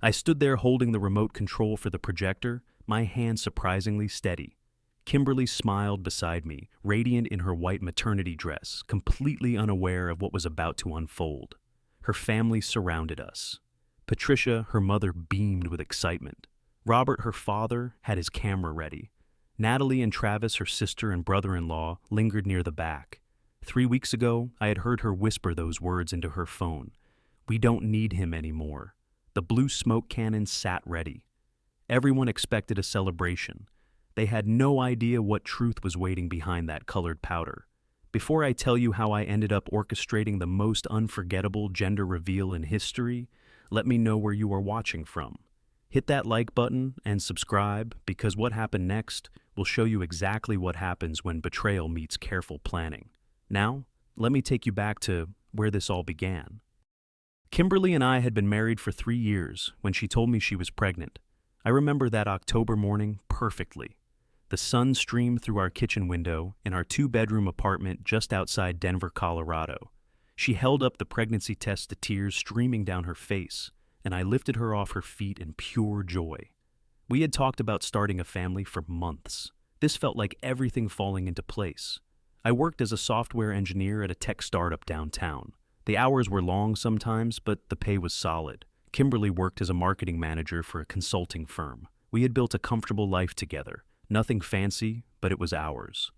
I stood there holding the remote control for the projector, my hand surprisingly steady. Kimberly smiled beside me, radiant in her white maternity dress, completely unaware of what was about to unfold. Her family surrounded us. Patricia, her mother, beamed with excitement. Robert, her father, had his camera ready. Natalie and Travis, her sister and brother-in-law, lingered near the back. 3 weeks ago, I had heard her whisper those words into her phone. "We don't need him anymore." The blue smoke cannon sat ready. Everyone expected a celebration. They had no idea what truth was waiting behind that colored powder. Before I tell you how I ended up orchestrating the most unforgettable gender reveal in history, let me know where you are watching from. Hit that like button and subscribe, because what happened next will show you exactly what happens when betrayal meets careful planning. Now, let me take you back to where this all began. Kimberly and I had been married for 3 years when she told me she was pregnant. I remember that October morning perfectly. The sun streamed through our kitchen window in our 2-bedroom apartment just outside Denver, Colorado. She held up the pregnancy test to tears streaming down her face, and I lifted her off her feet in pure joy. We had talked about starting a family for months. This felt like everything falling into place. I worked as a software engineer at a tech startup downtown. The hours were long sometimes, but the pay was solid. Kimberly worked as a marketing manager for a consulting firm. We had built a comfortable life together. Nothing fancy, but it was ours.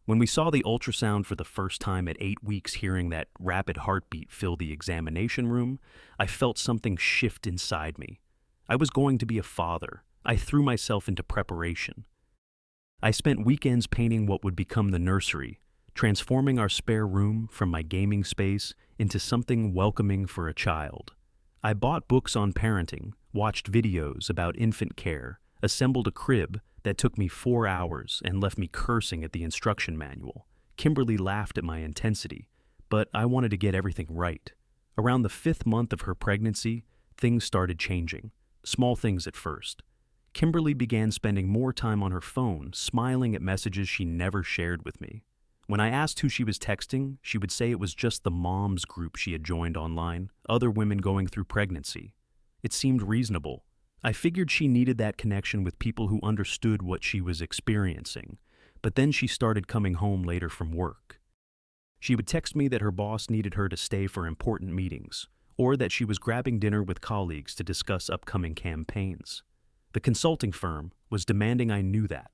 When we saw the ultrasound for the first time at 8 weeks, hearing that rapid heartbeat fill the examination room, I felt something shift inside me. I was going to be a father. I threw myself into preparation. I spent weekends painting what would become the nursery, transforming our spare room from my gaming space into something welcoming for a child. I bought books on parenting, watched videos about infant care, assembled a crib that took me 4 hours and left me cursing at the instruction manual. Kimberly laughed at my intensity, but I wanted to get everything right. Around the 5th month of her pregnancy, things started changing. Small things at first. Kimberly began spending more time on her phone, smiling at messages she never shared with me. When I asked who she was texting, she would say it was just the moms group she had joined online, other women going through pregnancy. It seemed reasonable. I figured she needed that connection with people who understood what she was experiencing, but then she started coming home later from work. She would text me that her boss needed her to stay for important meetings, or that she was grabbing dinner with colleagues to discuss upcoming campaigns. The consulting firm was demanding I knew that.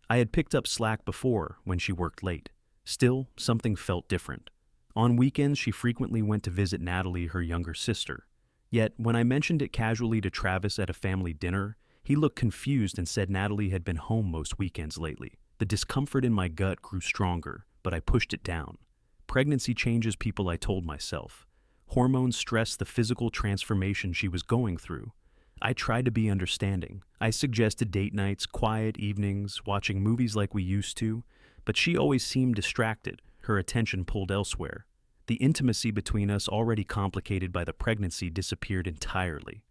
I had picked up slack before when she worked late. Still, something felt different. On weekends, she frequently went to visit Natalie, her younger sister. Yet, when I mentioned it casually to Travis at a family dinner, he looked confused and said Natalie had been home most weekends lately. The discomfort in my gut grew stronger, but I pushed it down. Pregnancy changes people, I told myself. Hormones stressed the physical transformation she was going through. I tried to be understanding. I suggested date nights, quiet evenings, watching movies like we used to, but she always seemed distracted, her attention pulled elsewhere. The intimacy between us, already complicated by the pregnancy, disappeared entirely.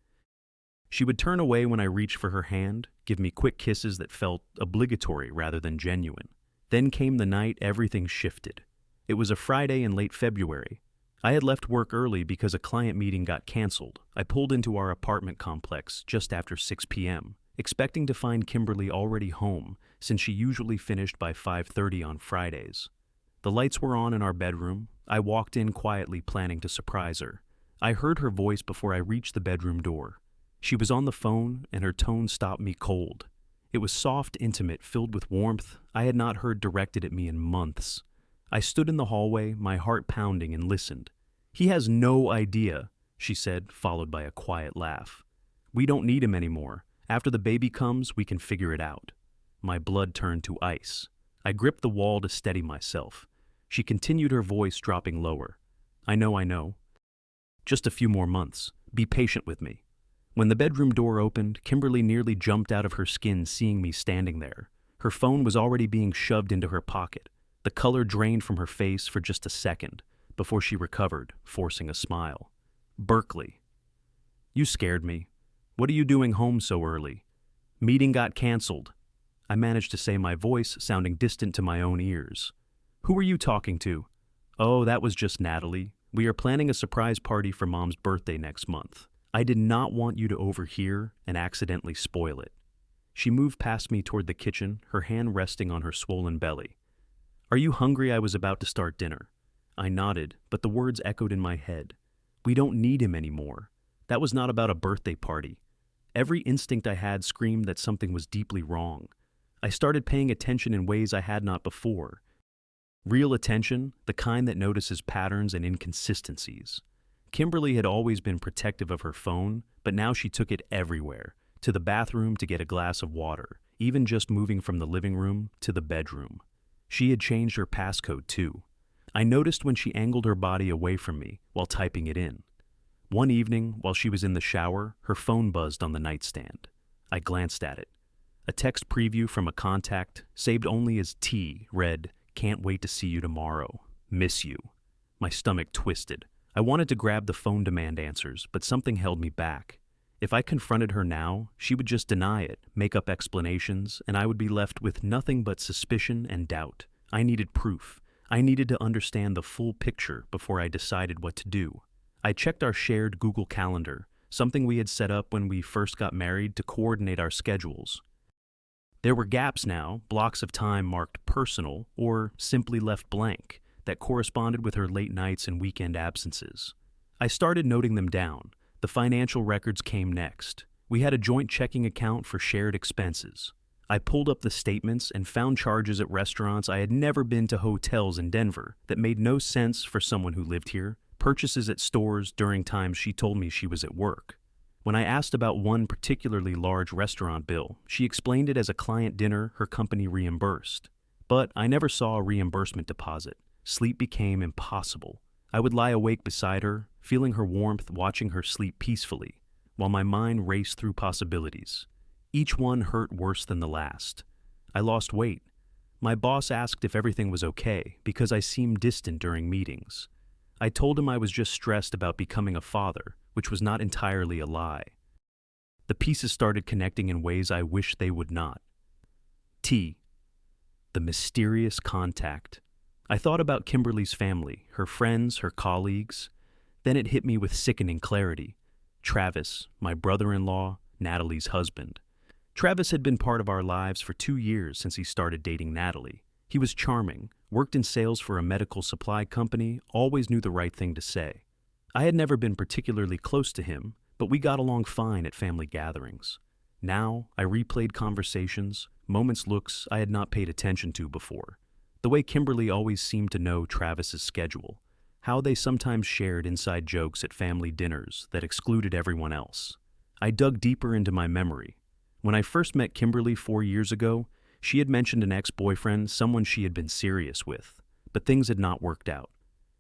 She would turn away when I reached for her hand, give me quick kisses that felt obligatory rather than genuine. Then came the night everything shifted. It was a Friday in late February. I had left work early because a client meeting got canceled. I pulled into our apartment complex just after 6 p.m., expecting to find Kimberly already home, since she usually finished by 5:30 on Fridays. The lights were on in our bedroom. I walked in quietly, planning to surprise her. I heard her voice before I reached the bedroom door. She was on the phone, and her tone stopped me cold. It was soft, intimate, filled with warmth I had not heard directed at me in months. I stood in the hallway, my heart pounding, and listened. "He has no idea," she said, followed by a quiet laugh. "We don't need him anymore. After the baby comes, we can figure it out." My blood turned to ice. I gripped the wall to steady myself. She continued, her voice dropping lower. I know. Just a few more months. Be patient with me." When the bedroom door opened, Kimberly nearly jumped out of her skin seeing me standing there. Her phone was already being shoved into her pocket. The color drained from her face for just a second before she recovered, forcing a smile. "Berkeley. You scared me. What are you doing home so early?" "Meeting got canceled." I managed to say, my voice sounding distant to my own ears. "Who are you talking to?" "Oh, that was just Natalie. We are planning a surprise party for Mom's birthday next month." I did not want you to overhear and accidentally spoil it. She moved past me toward the kitchen, her hand resting on her swollen belly. Are you hungry? I was about to start dinner. I nodded, but the words echoed in my head. We don't need him anymore. That was not about a birthday party. Every instinct I had screamed that something was deeply wrong. I started paying attention in ways I had not before. Real attention, the kind that notices patterns and inconsistencies. Kimberly had always been protective of her phone, but now she took it everywhere, to the bathroom to get a glass of water, even just moving from the living room to the bedroom. She had changed her passcode too. I noticed when she angled her body away from me while typing it in. One evening, while she was in the shower, her phone buzzed on the nightstand. I glanced at it. A text preview from a contact, saved only as T, read, "Can't wait to see you tomorrow. Miss you." My stomach twisted. I wanted to grab the phone demand answers, but something held me back. If I confronted her now, she would just deny it, make up explanations, and I would be left with nothing but suspicion and doubt. I needed proof. I needed to understand the full picture before I decided what to do. I checked our shared Google Calendar, something we had set up when we first got married to coordinate our schedules. There were gaps now, blocks of time marked personal or simply left blank, that corresponded with her late nights and weekend absences. I started noting them down. The financial records came next. We had a joint checking account for shared expenses. I pulled up the statements and found charges at restaurants I had never been to, hotels in Denver that made no sense for someone who lived here, purchases at stores during times she told me she was at work. When I asked about one particularly large restaurant bill, she explained it as a client dinner her company reimbursed. But I never saw a reimbursement deposit. Sleep became impossible. I would lie awake beside her, feeling her warmth, watching her sleep peacefully, while my mind raced through possibilities. Each one hurt worse than the last. I lost weight. My boss asked if everything was okay because I seemed distant during meetings. I told him I was just stressed about becoming a father, which was not entirely a lie. The pieces started connecting in ways I wished they would not. T. The mysterious contact. I thought about Kimberly's family, her friends, her colleagues. Then it hit me with sickening clarity. Travis, my brother-in-law, Natalie's husband. Travis had been part of our lives for 2 years since he started dating Natalie. He was charming, worked in sales for a medical supply company, always knew the right thing to say. I had never been particularly close to him, but we got along fine at family gatherings. Now, I replayed conversations, moments, looks I had not paid attention to before. The way Kimberly always seemed to know Travis's schedule, how they sometimes shared inside jokes at family dinners that excluded everyone else. I dug deeper into my memory. When I first met Kimberly 4 years ago, she had mentioned an ex-boyfriend, someone she had been serious with, but things had not worked out.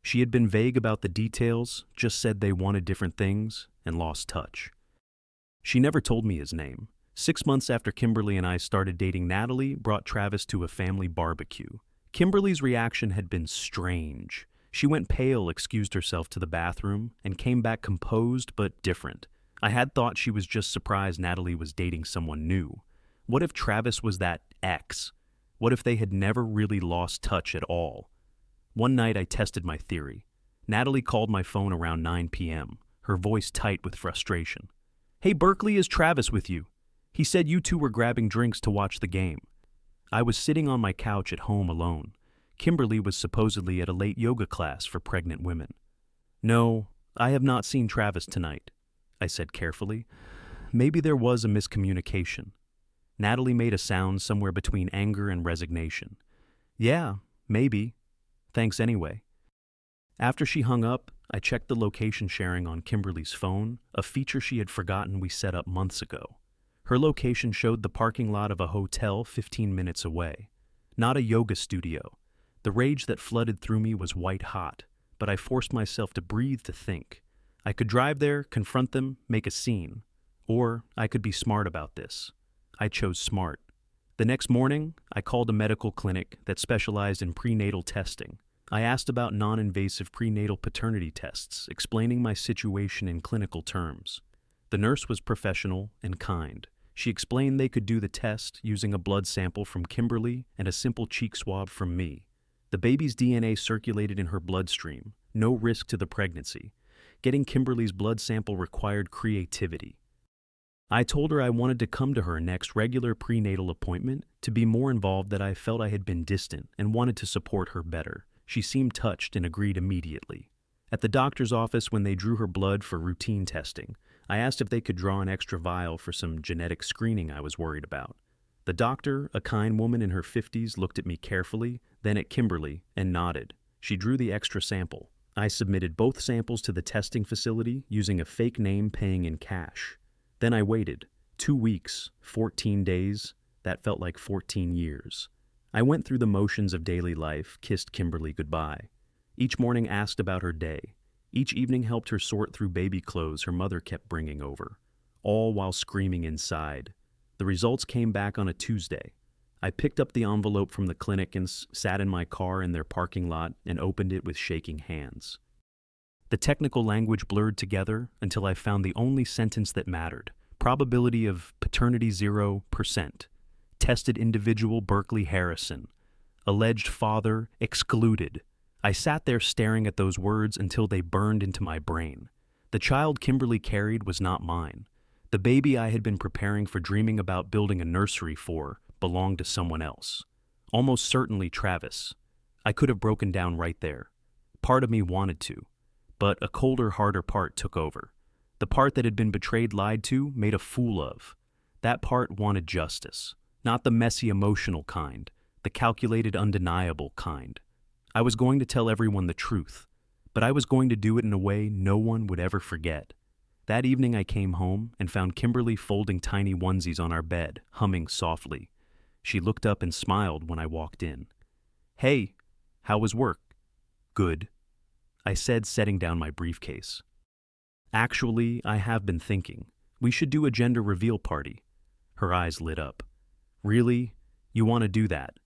She had been vague about the details, just said they wanted different things, and lost touch. She never told me his name. 6 months after Kimberly and I started dating, Natalie brought Travis to a family barbecue. Kimberly's reaction had been strange. She went pale, excused herself to the bathroom, and came back composed but different. I had thought she was just surprised Natalie was dating someone new. What if Travis was that ex? What if they had never really lost touch at all? One night I tested my theory. Natalie called my phone around 9 p.m., her voice tight with frustration. "Hey Berkeley, is Travis with you? He said you two were grabbing drinks to watch the game." I was sitting on my couch at home alone. Kimberly was supposedly at a late yoga class for pregnant women. "No, I have not seen Travis tonight," I said carefully. Maybe there was a miscommunication. Natalie made a sound somewhere between anger and resignation. "Yeah, maybe. Thanks anyway." After she hung up, I checked the location sharing on Kimberly's phone, a feature she had forgotten we set up months ago. Her location showed the parking lot of a hotel 15 minutes away, not a yoga studio. The rage that flooded through me was white hot, but I forced myself to breathe, to think. I could drive there, confront them, make a scene. Or I could be smart about this. I chose smart. The next morning, I called a medical clinic that specialized in prenatal testing. I asked about non-invasive prenatal paternity tests, explaining my situation in clinical terms. The nurse was professional and kind. She explained they could do the test using a blood sample from Kimberly and a simple cheek swab from me. The baby's DNA circulated in her bloodstream, no risk to the pregnancy. Getting Kimberly's blood sample required creativity. I told her I wanted to come to her next regular prenatal appointment to be more involved, that I felt I had been distant and wanted to support her better. She seemed touched and agreed immediately. At the doctor's office, when they drew her blood for routine testing, I asked if they could draw an extra vial for some genetic screening I was worried about. The doctor, a kind woman in her 50s, looked at me carefully, then at Kimberly, and nodded. She drew the extra sample. I submitted both samples to the testing facility using a fake name, paying in cash. Then I waited. 2 weeks, 14 days, that felt like 14 years. I went through the motions of daily life, kissed Kimberly goodbye. Each morning asked about her day. Each evening helped her sort through baby clothes her mother kept bringing over, all while screaming inside. The results came back on a Tuesday. I picked up the envelope from the clinic and sat in my car in their parking lot and opened it with shaking hands. The technical language blurred together until I found the only sentence that mattered. Probability of paternity 0%. Tested individual Berkeley Harrison. Alleged father excluded. I sat there staring at those words until they burned into my brain. The child Kimberly carried was not mine. The baby I had been preparing for, dreaming about building a nursery for, belonged to someone else. Almost certainly Travis. I could have broken down right there. Part of me wanted to. But a colder, harder part took over. The part that had been betrayed, lied to, made a fool of. That part wanted justice. Not the messy, emotional kind. The calculated, undeniable kind. I was going to tell everyone the truth. But I was going to do it in a way no one would ever forget. That evening I came home and found Kimberly folding tiny onesies on our bed, humming softly. She looked up and smiled when I walked in. "Hey, how was work?" "Good," I said, setting down my briefcase. "Actually, I have been thinking. We should do a gender reveal party." Her eyes lit up. "Really? You want to do that?"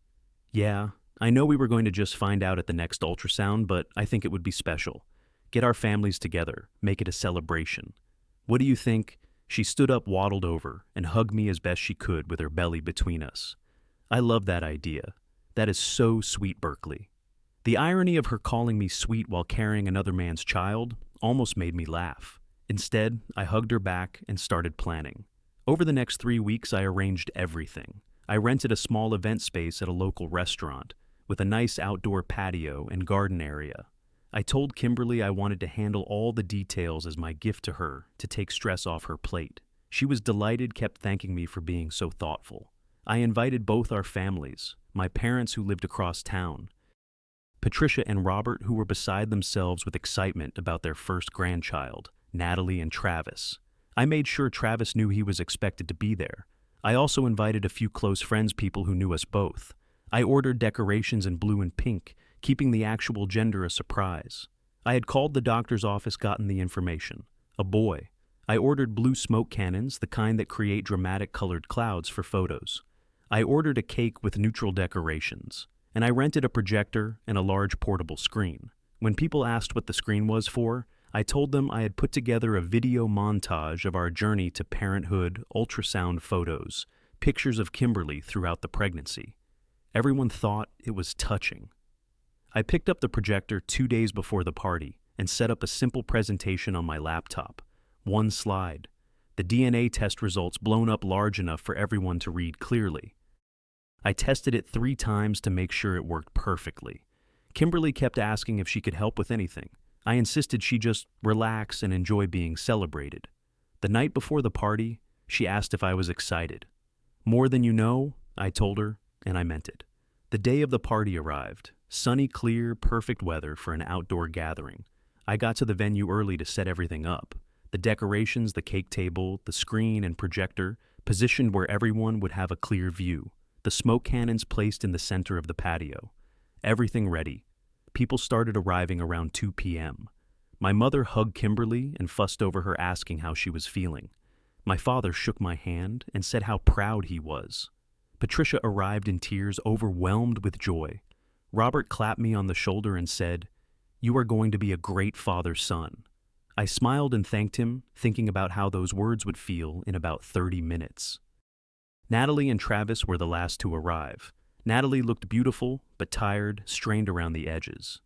"Yeah, I know we were going to just find out at the next ultrasound, but I think it would be special. Get our families together, make it a celebration. What do you think?" She stood up, waddled over, and hugged me as best she could with her belly between us. "I love that idea. That is so sweet, Berkeley." The irony of her calling me sweet while carrying another man's child almost made me laugh. Instead, I hugged her back and started planning. Over the next 3 weeks, I arranged everything. I rented a small event space at a local restaurant with a nice outdoor patio and garden area. I told Kimberly I wanted to handle all the details as my gift to her to take stress off her plate. She was delighted, kept thanking me for being so thoughtful. I invited both our families, my parents who lived across town, Patricia and Robert, who were beside themselves with excitement about their first grandchild, Natalie and Travis. I made sure Travis knew he was expected to be there. I also invited a few close friends, people who knew us both. I ordered decorations in blue and pink, keeping the actual gender a surprise. I had called the doctor's office, gotten the information. A boy. I ordered blue smoke cannons, the kind that create dramatic colored clouds, for photos. I ordered a cake with neutral decorations. And I rented a projector and a large portable screen. When people asked what the screen was for, I told them I had put together a video montage of our journey to parenthood, ultrasound photos, pictures of Kimberly throughout the pregnancy. Everyone thought it was touching. I picked up the projector 2 days before the party and set up a simple presentation on my laptop. One slide. The DNA test results blown up large enough for everyone to read clearly. I tested it 3 times to make sure it worked perfectly. Kimberly kept asking if she could help with anything. I insisted she just relax and enjoy being celebrated. The night before the party, she asked if I was excited. "More than you know," I told her, and I meant it. The day of the party arrived. Sunny, clear, perfect weather for an outdoor gathering. I got to the venue early to set everything up. The decorations, the cake table, the screen and projector, positioned where everyone would have a clear view. The smoke cannons placed in the center of the patio. Everything ready. People started arriving around 2 p.m. My mother hugged Kimberly and fussed over her, asking how she was feeling. My father shook my hand and said how proud he was. Patricia arrived in tears, overwhelmed with joy. Robert clapped me on the shoulder and said, "You are going to be a great father's son." I smiled and thanked him, thinking about how those words would feel in about 30 minutes. Natalie and Travis were the last to arrive. Natalie looked beautiful, but tired, strained around the edges.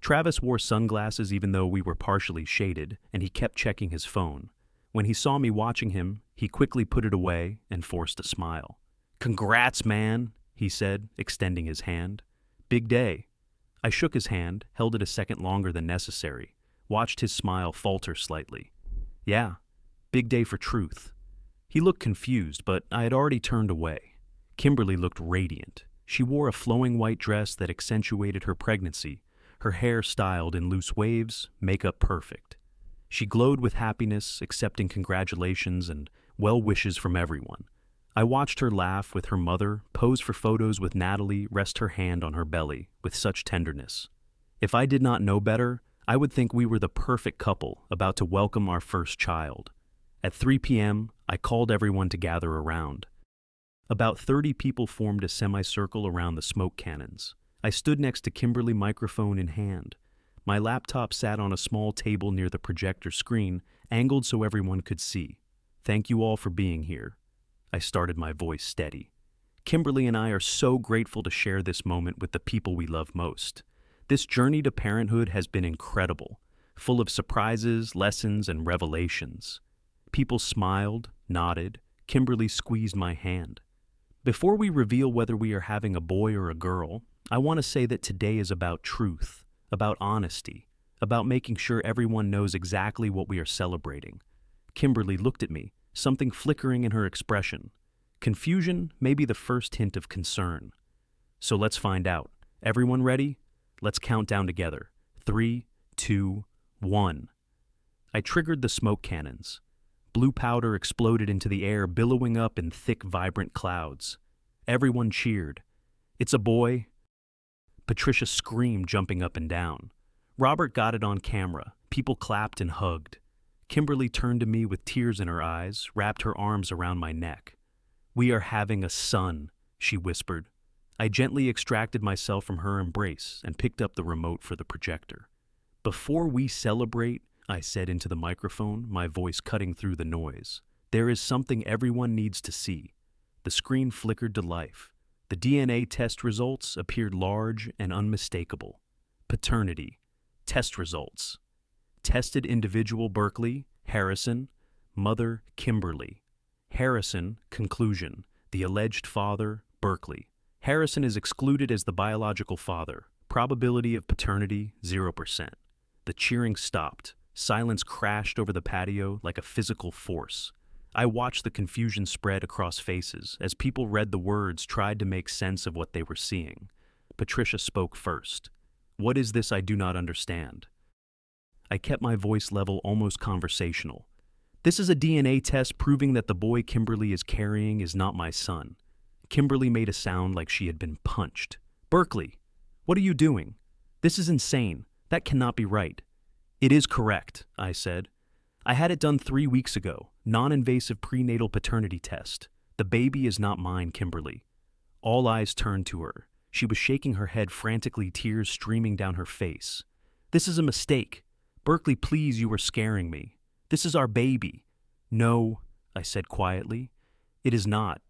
Travis wore sunglasses even though we were partially shaded, and he kept checking his phone. When he saw me watching him, he quickly put it away and forced a smile. "Congrats, man," he said, extending his hand. "Big day." I shook his hand, held it a second longer than necessary, watched his smile falter slightly. "Yeah, big day for truth." He looked confused, but I had already turned away. Kimberly looked radiant. She wore a flowing white dress that accentuated her pregnancy, her hair styled in loose waves, makeup perfect. She glowed with happiness, accepting congratulations and well wishes from everyone. I watched her laugh with her mother, pose for photos with Natalie, rest her hand on her belly with such tenderness. If I did not know better, I would think we were the perfect couple about to welcome our first child. At 3 p.m., I called everyone to gather around. About 30 people formed a semicircle around the smoke cannons. I stood next to Kimberly, microphone in hand. My laptop sat on a small table near the projector screen, angled so everyone could see. "Thank you all for being here." I started my voice steady. "Kimberly and I are so grateful to share this moment with the people we love most. This journey to parenthood has been incredible, full of surprises, lessons, and revelations." People smiled, nodded. Kimberly squeezed my hand. "Before we reveal whether we are having a boy or a girl, I want to say that today is about truth, about honesty, about making sure everyone knows exactly what we are celebrating." Kimberly looked at me, something flickering in her expression. Confusion, maybe the first hint of concern. "So let's find out. Everyone ready? Let's count down together. 3, 2, 1. I triggered the smoke cannons. Blue powder exploded into the air, billowing up in thick, vibrant clouds. Everyone cheered. "It's a boy." Patricia screamed, jumping up and down. Robert got it on camera. People clapped and hugged. Kimberly turned to me with tears in her eyes, wrapped her arms around my neck. "We are having a son," she whispered. I gently extracted myself from her embrace and picked up the remote for the projector. "Before we celebrate," I said into the microphone, my voice cutting through the noise, "there is something everyone needs to see." The screen flickered to life. The DNA test results appeared large and unmistakable. Paternity. Test results. Tested individual Berkeley, Harrison. Mother, Kimberly. Harrison, conclusion. The alleged father, Berkeley. Harrison is excluded as the biological father. Probability of paternity, 0%. The cheering stopped. Silence crashed over the patio like a physical force. I watched the confusion spread across faces as people read the words, tried to make sense of what they were seeing. Patricia spoke first. "What is this I do not understand?" I kept my voice level, almost conversational. "This is a DNA test proving that the boy Kimberly is carrying is not my son." Kimberly made a sound like she had been punched. "Berkeley, what are you doing? This is insane. That cannot be right." "It is correct," I said. "I had it done 3 weeks ago. Non-invasive prenatal paternity test. The baby is not mine, Kimberly." All eyes turned to her. She was shaking her head frantically, tears streaming down her face. "This is a mistake. Berkeley, please, you are scaring me. This is our baby." "No," I said quietly. "It is not.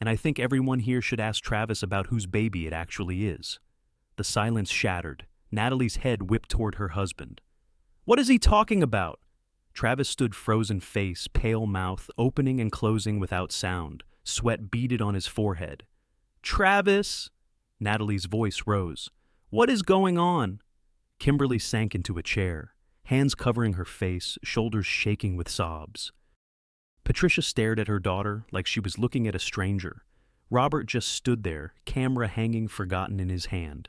And I think everyone here should ask Travis about whose baby it actually is." The silence shattered. Natalie's head whipped toward her husband. "What is he talking about?" Travis stood frozen face, pale mouth, opening and closing without sound. Sweat beaded on his forehead. "Travis!" Natalie's voice rose. "What is going on?" Kimberly sank into a chair, hands covering her face, shoulders shaking with sobs. Patricia stared at her daughter like she was looking at a stranger. Robert just stood there, camera hanging forgotten in his hand.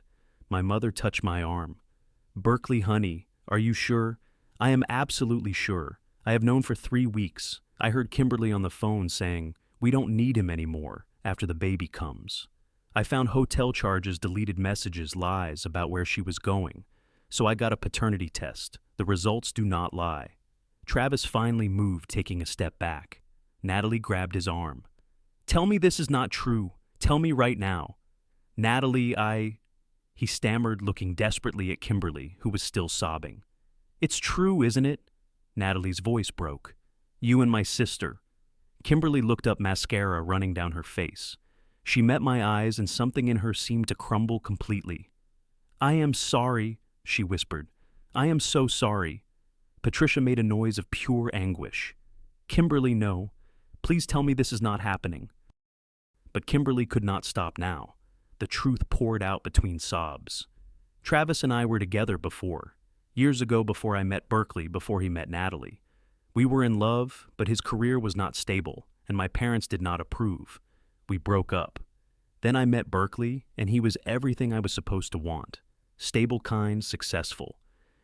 My mother touched my arm. "Berkeley, honey, are you sure?" "I am absolutely sure. I have known for 3 weeks. I heard Kimberly on the phone saying, 'We don't need him anymore,' after the baby comes. I found hotel charges, deleted messages, lies about where she was going. So I got a paternity test. The results do not lie." Travis finally moved, taking a step back. Natalie grabbed his arm. "Tell me this is not true. Tell me right now." "Natalie, He stammered, looking desperately at Kimberly, who was still sobbing. "It's true, isn't it?" Natalie's voice broke. "You and my sister." Kimberly looked up, mascara running down her face. She met my eyes and something in her seemed to crumble completely. "I am sorry. she whispered. "I am so sorry." Patricia made a noise of pure anguish. "Kimberly, no. Please tell me this is not happening." But Kimberly could not stop now. The truth poured out between sobs. "Travis and I were together before. Years ago, before I met Berkeley, before he met Natalie. We were in love, but his career was not stable, and my parents did not approve. We broke up. Then I met Berkeley, and he was everything I was supposed to want. Stable, kind, successful.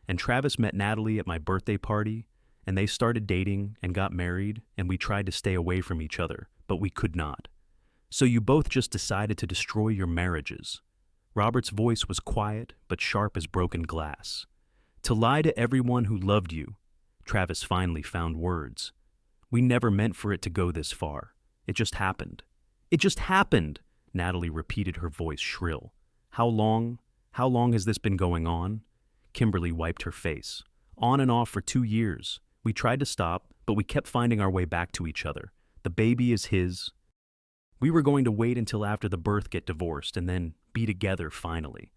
And Travis met Natalie at my birthday party, and they started dating and got married, and we tried to stay away from each other, but we could not. So you both just decided to destroy your marriages." Robert's voice was quiet but sharp as broken glass. "To lie to everyone who loved you." Travis finally found words. "We never meant for it to go this far. It just happened." "It just happened," Natalie repeated, her voice shrill. How long has this been going on?" Kimberly wiped her face. "On and off for 2 years. We tried to stop, but we kept finding our way back to each other. The baby is his. We were going to wait until after the birth, get divorced, and then be together finally.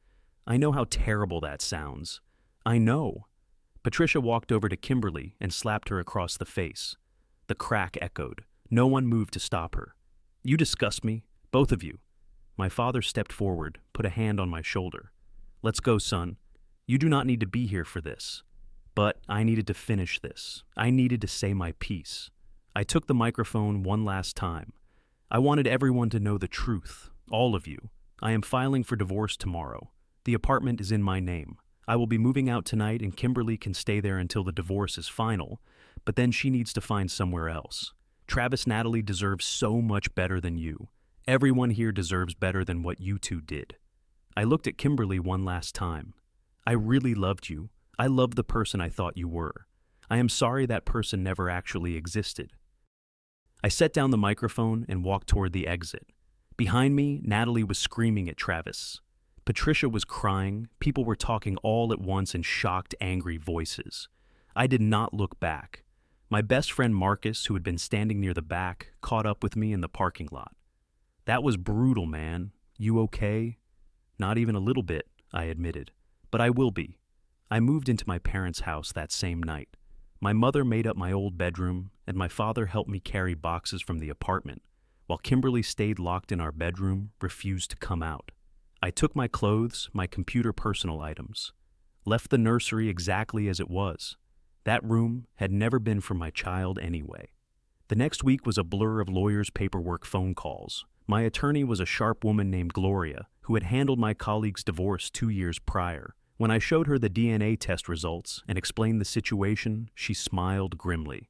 I know how terrible that sounds. I know." Patricia walked over to Kimberly and slapped her across the face. The crack echoed. No one moved to stop her. "You disgust me, both of you." My father stepped forward, put a hand on my shoulder. "Let's go, son. You do not need to be here for this." But I needed to finish this. I needed to say my piece. I took the microphone one last time. "I wanted everyone to know the truth, all of you. I am filing for divorce tomorrow. The apartment is in my name. I will be moving out tonight, and Kimberly can stay there until the divorce is final, but then she needs to find somewhere else. Travis, Natalie deserves so much better than you. Everyone here deserves better than what you two did." I looked at Kimberly one last time. "I really loved you. I loved the person I thought you were. I am sorry that person never actually existed." I set down the microphone and walked toward the exit. Behind me, Natalie was screaming at Travis. Patricia was crying. People were talking all at once in shocked, angry voices. I did not look back. My best friend Marcus, who had been standing near the back, caught up with me in the parking lot. "That was brutal, man. You okay?" "Not even a little bit," I admitted. "But I will be." I moved into my parents' house that same night. My mother made up my old bedroom, and my father helped me carry boxes from the apartment, while Kimberly stayed locked in our bedroom, refused to come out. I took my clothes, my computer personal items, left the nursery exactly as it was. That room had never been for my child anyway. The next week was a blur of lawyers' paperwork, phone calls. My attorney was a sharp woman named Gloria, who had handled my colleague's divorce 2 years prior. When I showed her the DNA test results and explained the situation, she smiled grimly.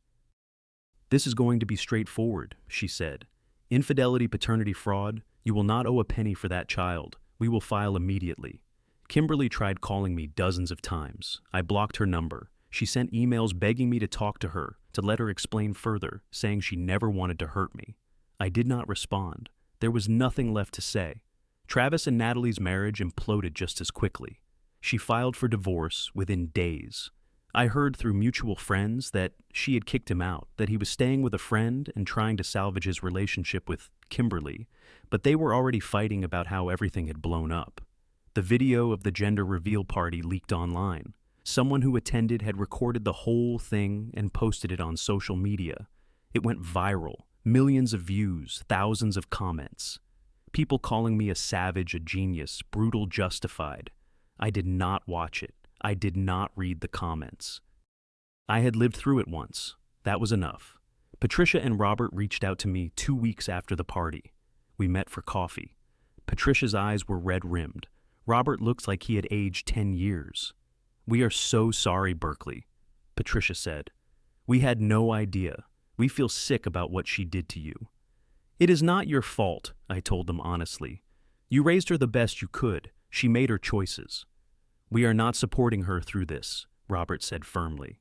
"This is going to be straightforward," she said. "Infidelity, paternity fraud, you will not owe a penny for that child. We will file immediately." Kimberly tried calling me dozens of times. I blocked her number. She sent emails begging me to talk to her, to let her explain further, saying she never wanted to hurt me. I did not respond. There was nothing left to say. Travis and Natalie's marriage imploded just as quickly. She filed for divorce within days. I heard through mutual friends that she had kicked him out, that he was staying with a friend and trying to salvage his relationship with Kimberly, but they were already fighting about how everything had blown up. The video of the gender reveal party leaked online. Someone who attended had recorded the whole thing and posted it on social media. It went viral, millions of views, thousands of comments. People calling me a savage, a genius, brutal, justified. I did not watch it. I did not read the comments. I had lived through it once. That was enough. Patricia and Robert reached out to me 2 weeks after the party. We met for coffee. Patricia's eyes were red-rimmed. Robert looked like he had aged 10 years. "We are so sorry, Berkeley," Patricia said. "We had no idea. We feel sick about what she did to you." "It is not your fault," I told them honestly. "You raised her the best you could. She made her choices." "We are not supporting her through this," Robert said firmly.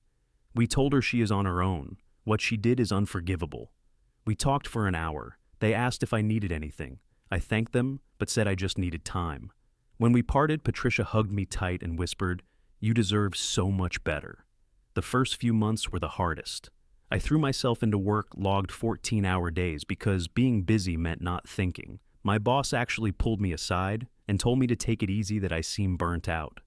"We told her she is on her own. What she did is unforgivable." We talked for an hour. They asked if I needed anything. I thanked them, but said I just needed time. When we parted, Patricia hugged me tight and whispered, "You deserve so much better." The first few months were the hardest. I threw myself into work, logged 14-hour days because being busy meant not thinking. My boss actually pulled me aside and told me to take it easy, that I seemed burnt out.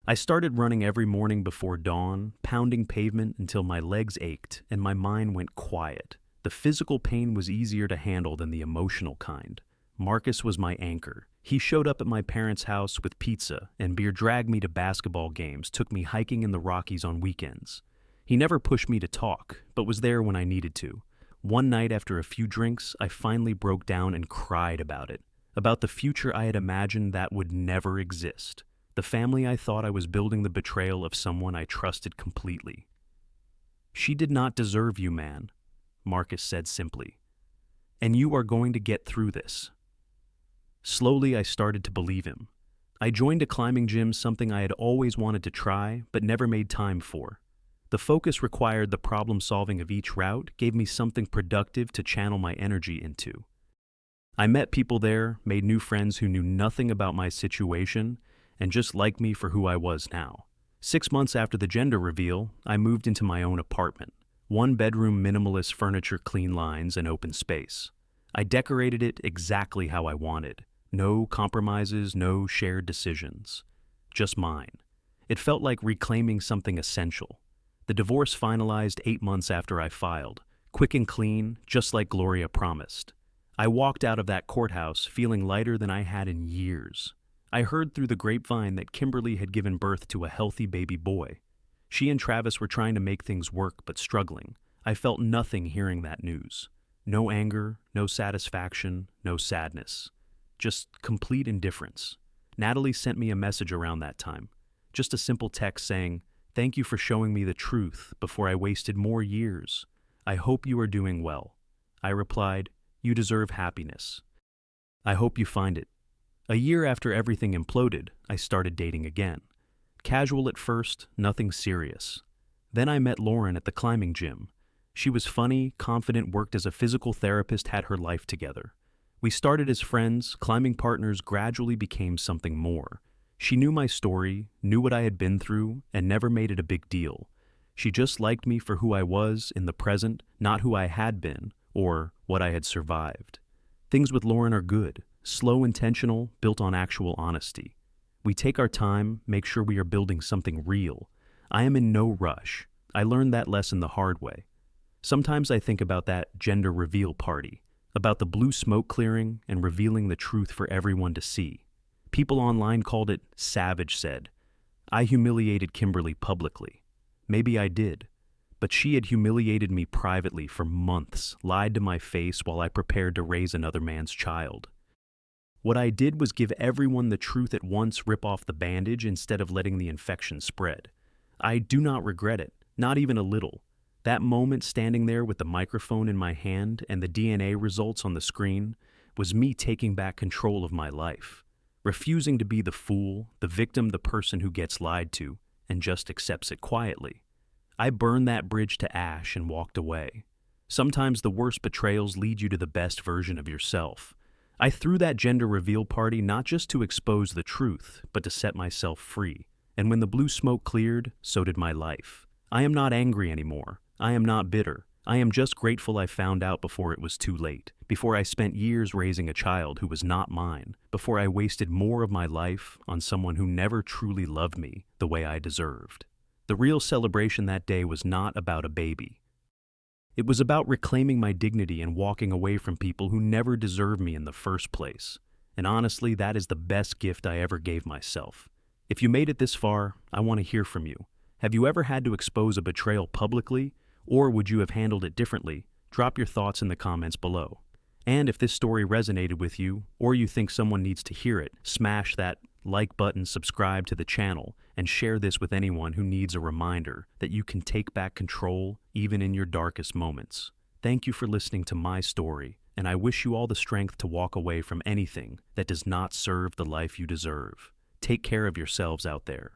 I started running every morning before dawn, pounding pavement until my legs ached and my mind went quiet. The physical pain was easier to handle than the emotional kind. Marcus was my anchor. He showed up at my parents' house with pizza and beer, dragged me to basketball games, took me hiking in the Rockies on weekends. He never pushed me to talk, but was there when I needed to. One night after a few drinks, I finally broke down and cried about it, about the future I had imagined that would never exist. The family I thought I was building, the betrayal of someone I trusted completely. "She did not deserve you, man," Marcus said simply. "And you are going to get through this." Slowly, I started to believe him. I joined a climbing gym, something I had always wanted to try, but never made time for. The focus required the problem-solving of each route gave me something productive to channel my energy into. I met people there, made new friends who knew nothing about my situation, and just liked me for who I was now. 6 months after the gender reveal, I moved into my own apartment. 1-bedroom, minimalist furniture, clean lines, and open space. I decorated it exactly how I wanted. No compromises, no shared decisions. Just mine. It felt like reclaiming something essential. The divorce finalized 8 months after I filed. Quick and clean, just like Gloria promised. I walked out of that courthouse feeling lighter than I had in years. I heard through the grapevine that Kimberly had given birth to a healthy baby boy. She and Travis were trying to make things work but struggling. I felt nothing hearing that news. No anger, no satisfaction, no sadness. Just complete indifference. Natalie sent me a message around that time. Just a simple text saying, "Thank you for showing me the truth before I wasted more years. I hope you are doing well." I replied, "You deserve happiness. I hope you find it." A year after everything imploded, I started dating again. Casual at first, nothing serious. Then I met Lauren at the climbing gym. She was funny, confident, worked as a physical therapist, had her life together. We started as friends, climbing partners, gradually became something more. She knew my story, knew what I had been through, and never made it a big deal. She just liked me for who I was in the present, not who I had been, or what I had survived. Things with Lauren are good, slow, intentional, built on actual honesty. We take our time, make sure we are building something real. I am in no rush. I learned that lesson the hard way. Sometimes I think about that gender reveal party, about the blue smoke clearing and revealing the truth for everyone to see. People online called it savage said. I humiliated Kimberly publicly. Maybe I did. But she had humiliated me privately for months, lied to my face while I prepared to raise another man's child. What I did was give everyone the truth at once, rip off the bandage instead of letting the infection spread. I do not regret it, not even a little. That moment standing there with the microphone in my hand and the DNA results on the screen was me taking back control of my life, refusing to be the fool, the victim, the person who gets lied to and just accepts it quietly. I burned that bridge to ash and walked away. Sometimes the worst betrayals lead you to the best version of yourself. I threw that gender reveal party not just to expose the truth, but to set myself free. And when the blue smoke cleared, so did my life. I am not angry anymore. I am not bitter. I am just grateful I found out before it was too late, before I spent years raising a child who was not mine, before I wasted more of my life on someone who never truly loved me the way I deserved. The real celebration that day was not about a baby. It was about reclaiming my dignity and walking away from people who never deserved me in the first place. And honestly, that is the best gift I ever gave myself. If you made it this far, I want to hear from you. Have you ever had to expose a betrayal publicly, or would you have handled it differently? Drop your thoughts in the comments below. And if this story resonated with you, or you think someone needs to hear it, smash that like button, subscribe to the channel, and share this with anyone who needs a reminder that you can take back control even in your darkest moments. Thank you for listening to my story, and I wish you all the strength to walk away from anything that does not serve the life you deserve. Take care of yourselves out there.